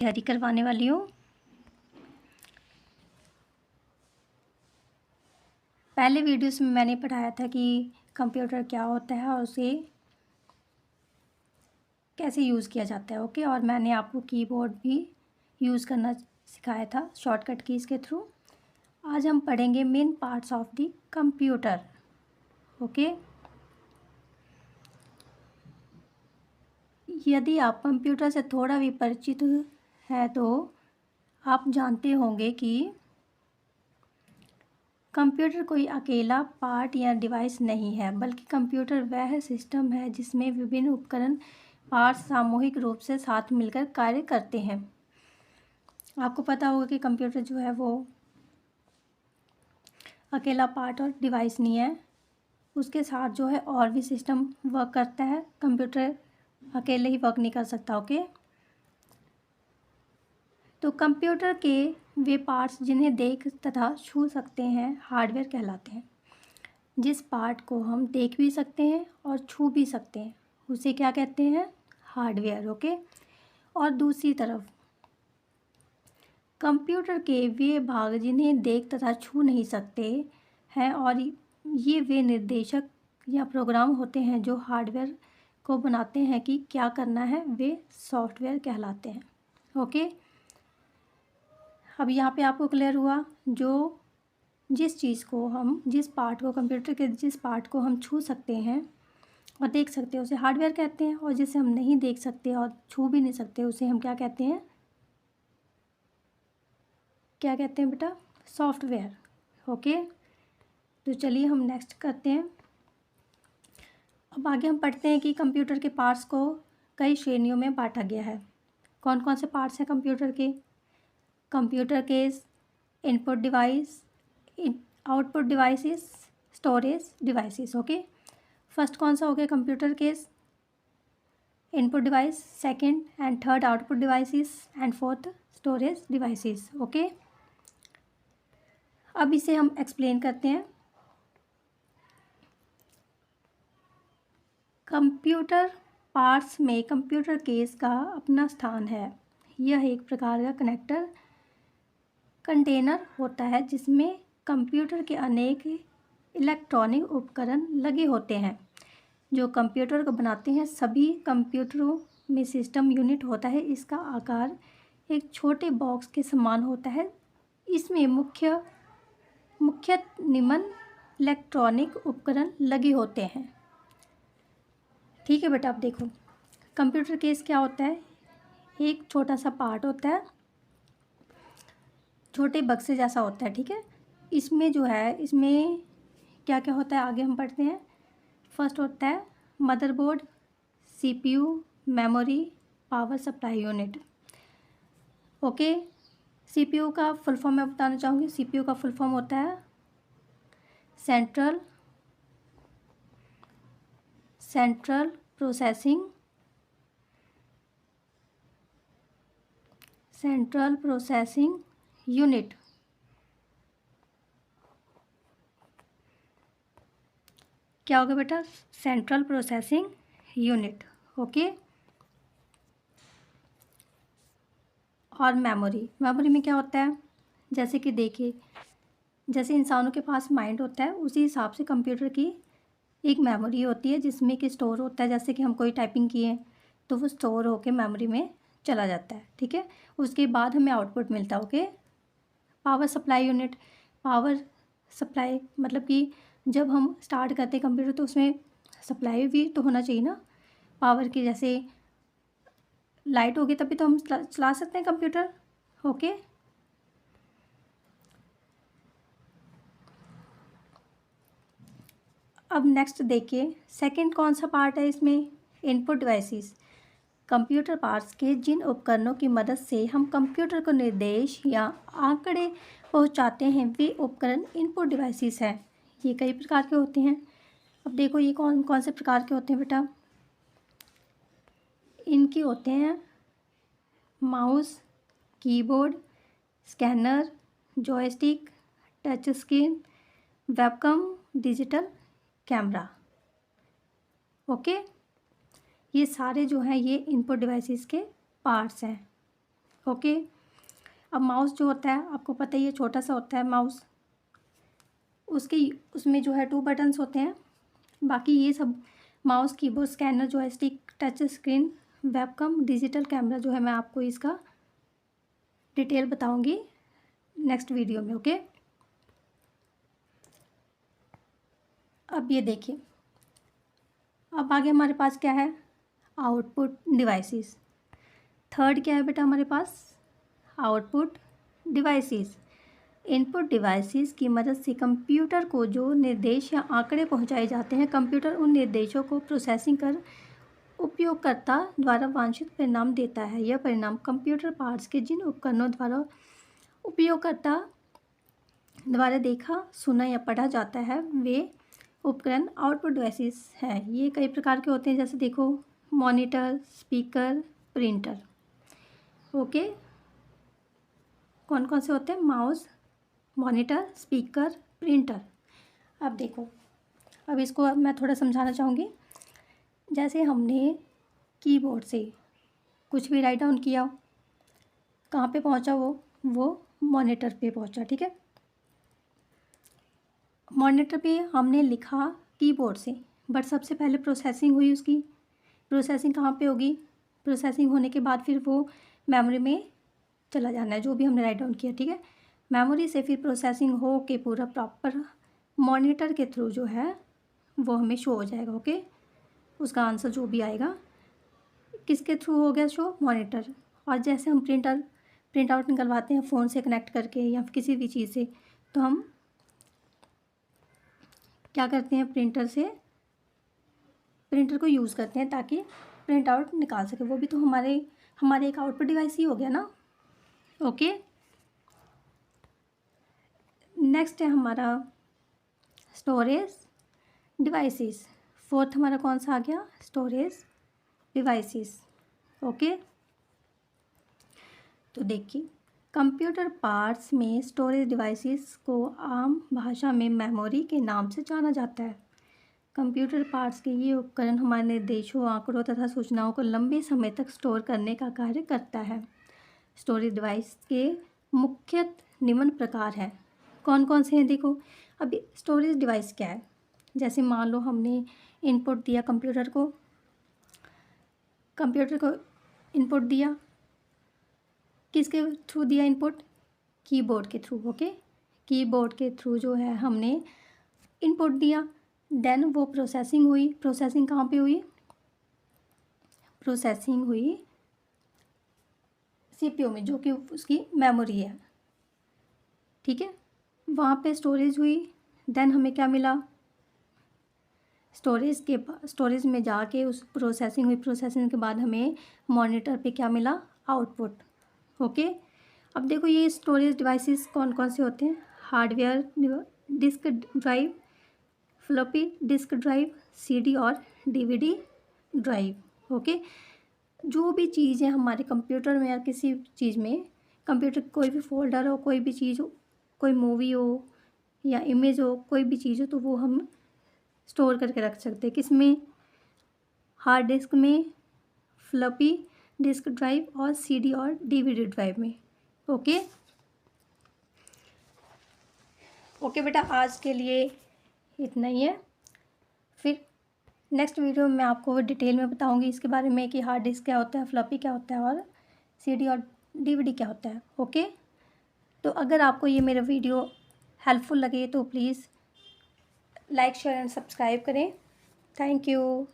तैयारी करवाने वाली हूँ। पहले वीडियोस में मैंने पढ़ाया था कि कंप्यूटर क्या होता है और उसे कैसे यूज़ किया जाता है। ओके, और मैंने आपको कीबोर्ड भी यूज़ करना सिखाया था शॉर्टकट कीज़ के थ्रू। आज हम पढ़ेंगे main parts of the computer. Okay, यदि आप कंप्यूटर से थोड़ा भी परिचित हैं तो आप जानते होंगे कि कंप्यूटर कोई अकेला पार्ट या डिवाइस नहीं है, बल्कि कंप्यूटर वह सिस्टम है जिसमें विभिन्न उपकरण पार्ट्स सामूहिक रूप से साथ मिलकर कार्य करते हैं। आपको पता होगा कि कंप्यूटर जो है वो अकेला पार्ट और डिवाइस नहीं है, उसके साथ जो है और भी सिस्टम वर्क करता है। कंप्यूटर अकेले ही वर्क नहीं कर सकता। ओके, तो कंप्यूटर के वे पार्ट्स जिन्हें देख तथा छू सकते हैं हार्डवेयर कहलाते हैं। जिस पार्ट को हम देख भी सकते हैं और छू भी सकते हैं उसे क्या कहते हैं? हार्डवेयर। ओके, और दूसरी तरफ कंप्यूटर के वे भाग जिन्हें देख तथा छू नहीं सकते हैं और ये वे निर्देशक या प्रोग्राम होते हैं जो हार्डवेयर को बनाते हैं कि क्या करना है, वे सॉफ्टवेयर कहलाते हैं। ओके, अब यहाँ पे आपको क्लियर हुआ। जिस पार्ट को कंप्यूटर के जिस पार्ट को हम छू सकते हैं और देख सकते हैं उसे हार्डवेयर कहते हैं, और जिसे हम नहीं देख सकते और छू भी नहीं सकते उसे हम क्या कहते हैं? क्या कहते हैं बेटा? सॉफ्टवेयर। ओके, तो चलिए हम नेक्स्ट करते हैं। अब आगे हम पढ़ते हैं कि कंप्यूटर के पार्ट्स को कई श्रेणियों में बांटा गया है। कौन कौन से पार्ट्स हैं कंप्यूटर के? कंप्यूटर के input device, output devices, storage devices. Okay, first कौन सा हो गया? कंप्यूटर के input device, second and third output devices and fourth storage devices. Okay, अब इसे हम एक्सप्लेन करते हैं। कंप्यूटर पार्ट्स में कंप्यूटर केस का अपना स्थान है। यह एक प्रकार का कनेक्टर कंटेनर होता है जिसमें कंप्यूटर के अनेक इलेक्ट्रॉनिक उपकरण लगे होते हैं जो कंप्यूटर को बनाते हैं। सभी कंप्यूटरों में सिस्टम यूनिट होता है। इसका आकार एक छोटे बॉक्स के समान होता है। इसमें मुख्य निम्न इलेक्ट्रॉनिक उपकरण लगे होते हैं। ठीक है बेटा, अब देखो कंप्यूटर केस क्या होता है। एक छोटा सा पार्ट होता है, छोटे बक्से जैसा होता है। ठीक है, इसमें जो है इसमें क्या क्या होता है आगे हम पढ़ते हैं। फर्स्ट होता है motherboard, CPU, memory, power supply unit. Okay, CPU का फुल फॉर्म मैं बताना चाहूँगी। सीपीयू का फुल फॉर्म होता है सेंट्रल प्रोसेसिंग यूनिट। क्या होगा बेटा? Central processing unit. ओके, और मेमोरी में क्या होता है? जैसे कि देखिए, जैसे इंसानों के पास माइंड होता है उसी हिसाब से कंप्यूटर की एक मेमोरी होती है जिसमें कि स्टोर होता है। जैसे कि हम कोई टाइपिंग किए तो वो स्टोर होके मेमोरी में चला जाता है। ठीक है, उसके बाद हमें आउटपुट मिलता है। Okay, power supply unit. Power supply मतलब कि जब हम स्टार्ट करते हैं कंप्यूटर तो उसमें सप्लाई भी तो होना चाहिए ना पावर की। जैसे लाइट होगी तभी तो हम चला सकते हैं कंप्यूटर। ओके, अब नेक्स्ट देखिए सेकंड कौन सा पार्ट है इसमें? Input devices. कंप्यूटर पार्ट्स के जिन उपकरणों की मदद से हम कंप्यूटर को निर्देश या आंकड़े पहुंचाते हैं वे उपकरण इनपुट डिवाइसेस हैं। ये कई प्रकार के होते हैं। अब देखो ये कौन कौन से प्रकार के होते हैं बेटा? इनके होते हैं mouse, keyboard, scanner, joystick, touch screen, webcam, digital camera. Okay, ये सारे जो हैं ये इनपुट डिवाइसेस के पार्ट्स हैं। ओके। अब माउस जो होता है आपको पता ही है, छोटा सा होता है माउस, उसमें जो है 2 बटन्स होते हैं। बाकी ये सब mouse, keyboard, scanner, joystick, touch screen, webcam, digital camera जो है मैं आपको इसका डिटेल बताऊंगी नेक्स्ट वीडियो में। ओके। अब ये देखिए, अब आगे हमारे पास क्या है, आउटपुट डिवाइसेस। थर्ड क्या है बेटा हमारे पास, आउटपुट डिवाइसेस। इनपुट डिवाइसेस की मदद से कंप्यूटर को जो निर्देश या आंकड़े पहुंचाए जाते हैं, कंप्यूटर उन निर्देशों को प्रोसेसिंग कर उपयोगकर्ता द्वारा वांछित परिणाम देता है। यह परिणाम कंप्यूटर पार्ट्स के जिन उपकरणों द्वारा उपयोगकर्ता द्वारा देखा, सुना या पढ़ा जाता है, वे उपकरण आउटपुट डिवाइसेस हैं। ये कई प्रकार के होते हैं, जैसे देखो मॉनिटर, स्पीकर, प्रिंटर। ओके, कौन कौन से होते हैं, माउस, मॉनिटर, स्पीकर, प्रिंटर। अब देखो, अब इसको अब मैं थोड़ा समझाना चाहूँगी। जैसे हमने कीबोर्ड से कुछ भी राइट डाउन किया, कहाँ पे पहुँचा वो मॉनिटर पे पहुँचा, ठीक है। मॉनिटर पे हमने लिखा कीबोर्ड से, बट सबसे पहले प्रोसेसिंग हुई उसकी। प्रोसेसिंग कहाँ पे होगी, प्रोसेसिंग होने के बाद फिर वो मेमोरी में चला जाना है, जो भी हमने राइट डाउन किया, ठीक है। मेमोरी से फिर प्रोसेसिंग हो के पूरा प्रॉपर मॉनिटर के थ्रू जो है वो हमें शो हो जाएगा। ओके, उसका आंसर जो भी आएगा किसके थ्रू हो गया शो, मॉनिटर। और जैसे हम प्रिंट आउट निकलवाते हैं फ़ोन से कनेक्ट करके या फिर किसी भी चीज़ से, तो हम क्या करते हैं, प्रिंटर को यूज़ करते हैं ताकि प्रिंट आउट निकाल सके। वो भी तो हमारे एक आउटपुट डिवाइस ही हो गया ना। ओके, नेक्स्ट है हमारा स्टोरेज डिवाइसेस। फोर्थ हमारा कौन सा आ गया, स्टोरेज डिवाइसेस। ओके, तो देखिए, कंप्यूटर पार्ट्स में स्टोरेज डिवाइसेस को आम भाषा में मेमोरी के नाम से जाना जाता है। कंप्यूटर पार्ट्स के ये उपकरण हमारे निर्देशों, आंकड़ों तथा सूचनाओं को लंबे समय तक स्टोर करने का कार्य करता है। स्टोरेज डिवाइस के मुख्यतः निम्न प्रकार हैं। कौन कौन से हैं, देखो। अभी स्टोरेज डिवाइस क्या है, जैसे मान लो हमने इनपुट दिया कंप्यूटर को इनपुट दिया, किसके थ्रू दिया इनपुट, कीबोर्ड के थ्रू। ओके, कीबोर्ड के थ्रू जो है हमने इनपुट दिया, देन वो प्रोसेसिंग हुई। प्रोसेसिंग कहाँ पे हुई, प्रोसेसिंग हुई सीपीयू में, जो कि उसकी मेमोरी है, ठीक है। वहाँ पे स्टोरेज हुई, देन हमें क्या मिला, स्टोरेज में जाके उस प्रोसेसिंग हुई। प्रोसेसिंग के बाद हमें मॉनिटर पे क्या मिला, आउटपुट। ओके, अब देखो ये स्टोरेज डिवाइसेस कौन कौन से होते हैं, hardware disk drive, floppy disk drive, CD और डीवीडी ड्राइव। ओके, जो भी चीज़ है हमारे कंप्यूटर में या किसी चीज़ में, कंप्यूटर कोई भी फोल्डर हो, कोई भी चीज़ हो, कोई मूवी हो या इमेज हो, कोई भी चीज़ हो, तो वो हम स्टोर करके रख सकते हैं। किस में, हार्ड डिस्क में, फ्लॉपी डिस्क ड्राइव और सीडी और डीवीडी ड्राइव में। ओके ओके बेटा, आज के लिए इतना ही है। फिर नेक्स्ट वीडियो में मैं आपको डिटेल में बताऊंगी इसके बारे में कि हार्ड डिस्क क्या होता है, फ्लॉपी क्या होता है और सीडी और डीवीडी क्या होता है। ओके, तो अगर आपको ये मेरा वीडियो हेल्पफुल लगे तो please like, share and subscribe करें। Thank you.